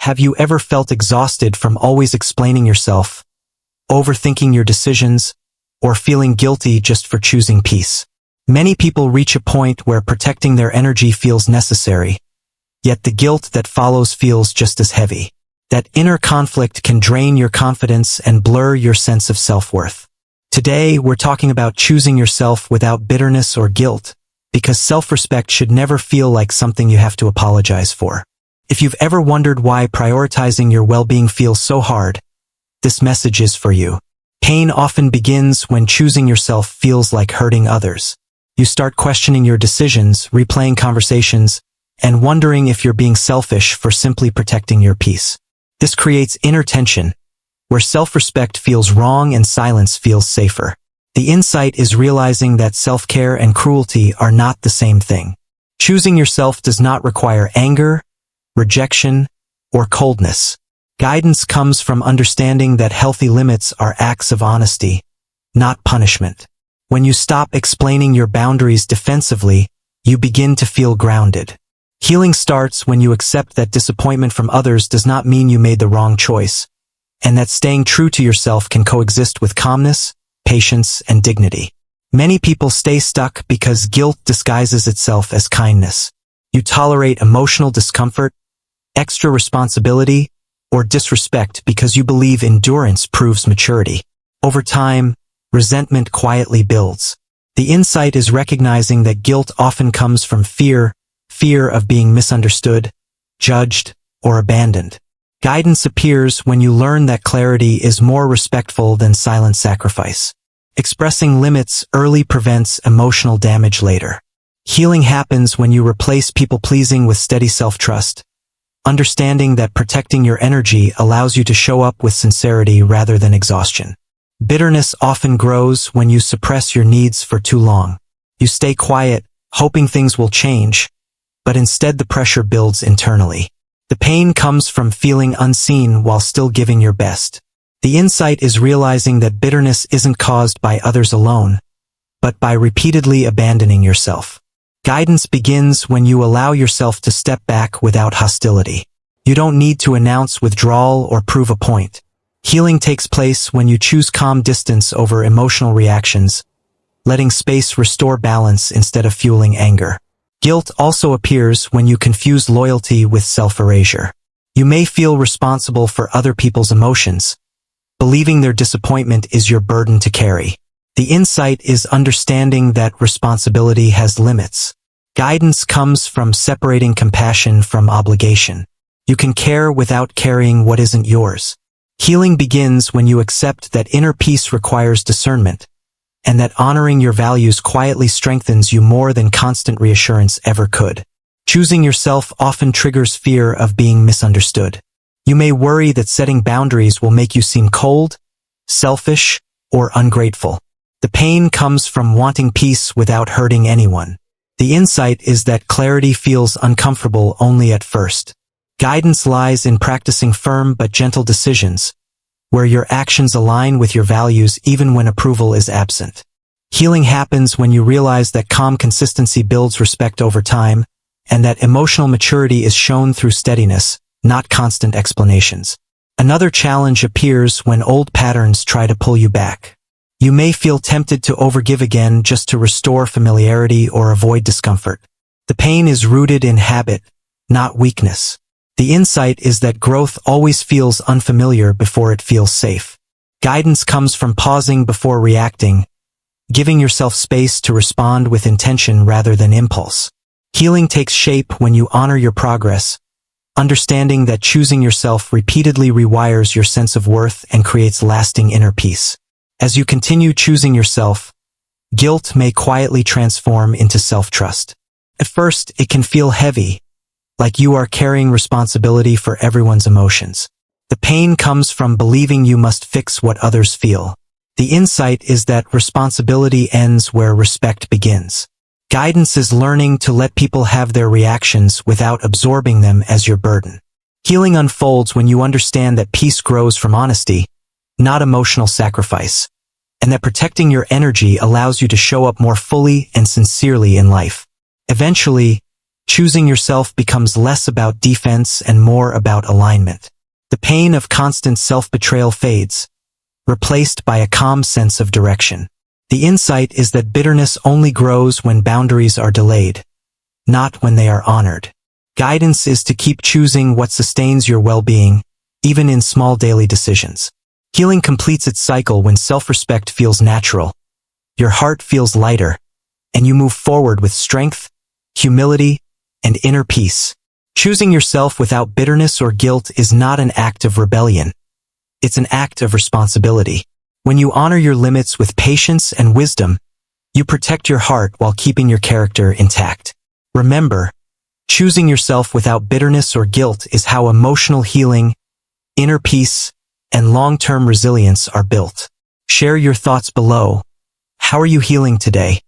Have you ever felt exhausted from always explaining yourself, overthinking your decisions, or feeling guilty just for choosing peace? Many people reach a point where protecting their energy feels necessary, yet the guilt that follows feels just as heavy. That inner conflict can drain your confidence and blur your sense of self-worth. Today, we're talking about choosing yourself without bitterness or guilt, because self-respect should never feel like something you have to apologize for. If you've ever wondered why prioritizing your well-being feels so hard, this message is for you. Pain often begins when choosing yourself feels like hurting others. You start questioning your decisions, replaying conversations, and wondering if you're being selfish for simply protecting your peace. This creates inner tension, where self-respect feels wrong and silence feels safer. The insight is realizing that self-care and cruelty are not the same thing. Choosing yourself does not require anger, rejection, or coldness. Guidance comes from understanding that healthy limits are acts of honesty, not punishment. When you stop explaining your boundaries defensively, you begin to feel grounded. Healing starts when you accept that disappointment from others does not mean you made the wrong choice, and that staying true to yourself can coexist with calmness, patience, and dignity. Many people stay stuck because guilt disguises itself as kindness. You tolerate emotional discomfort, extra responsibility, or disrespect because you believe endurance proves maturity. Over time, resentment quietly builds. The insight is recognizing that guilt often comes from fear of being misunderstood, judged, or abandoned. Guidance appears when you learn that clarity is more respectful than silent sacrifice. Expressing limits early prevents emotional damage later. Healing happens when you replace people-pleasing with steady self-trust, understanding that protecting your energy allows you to show up with sincerity rather than exhaustion. Bitterness often grows when you suppress your needs for too long. You stay quiet, hoping things will change, but instead the pressure builds internally. The pain comes from feeling unseen while still giving your best. The insight is realizing that bitterness isn't caused by others alone, but by repeatedly abandoning yourself. Guidance begins when you allow yourself to step back without hostility. You don't need to announce withdrawal or prove a point. Healing takes place when you choose calm distance over emotional reactions, letting space restore balance instead of fueling anger. Guilt also appears when you confuse loyalty with self-erasure. You may feel responsible for other people's emotions, believing their disappointment is your burden to carry. The insight is understanding that responsibility has limits. Guidance comes from separating compassion from obligation. You can care without carrying what isn't yours. Healing begins when you accept that inner peace requires discernment, and that honoring your values quietly strengthens you more than constant reassurance ever could. Choosing yourself often triggers fear of being misunderstood. You may worry that setting boundaries will make you seem cold, selfish, or ungrateful. The pain comes from wanting peace without hurting anyone. The insight is that clarity feels uncomfortable only at first. Guidance lies in practicing firm but gentle decisions, where your actions align with your values even when approval is absent. Healing happens when you realize that calm consistency builds respect over time, and that emotional maturity is shown through steadiness, not constant explanations. Another challenge appears when old patterns try to pull you back. You may feel tempted to overgive again just to restore familiarity or avoid discomfort. The pain is rooted in habit, not weakness. The insight is that growth always feels unfamiliar before it feels safe. Guidance comes from pausing before reacting, giving yourself space to respond with intention rather than impulse. Healing takes shape when you honor your progress, understanding that choosing yourself repeatedly rewires your sense of worth and creates lasting inner peace. As you continue choosing yourself, guilt may quietly transform into self-trust. At first, it can feel heavy, like you are carrying responsibility for everyone's emotions. The pain comes from believing you must fix what others feel. The insight is that responsibility ends where respect begins. Guidance is learning to let people have their reactions without absorbing them as your burden. Healing unfolds when you understand that peace grows from honesty, not emotional sacrifice, and that protecting your energy allows you to show up more fully and sincerely in life. Eventually, Choosing yourself becomes less about defense and more about alignment. The pain of constant self-betrayal fades, replaced by a calm sense of direction. The insight is that bitterness only grows when boundaries are delayed, not when they are honored. Guidance is to keep choosing what sustains your well-being, even in small daily decisions. Healing completes its cycle when self-respect feels natural, your heart feels lighter, and you move forward with strength, humility, and inner peace. Choosing yourself without bitterness or guilt is not an act of rebellion. It's an act of responsibility. When you honor your limits with patience and wisdom, you protect your heart while keeping your character intact. Remember, choosing yourself without bitterness or guilt is how emotional healing, inner peace, and long-term resilience are built. Share your thoughts below. How are you healing today?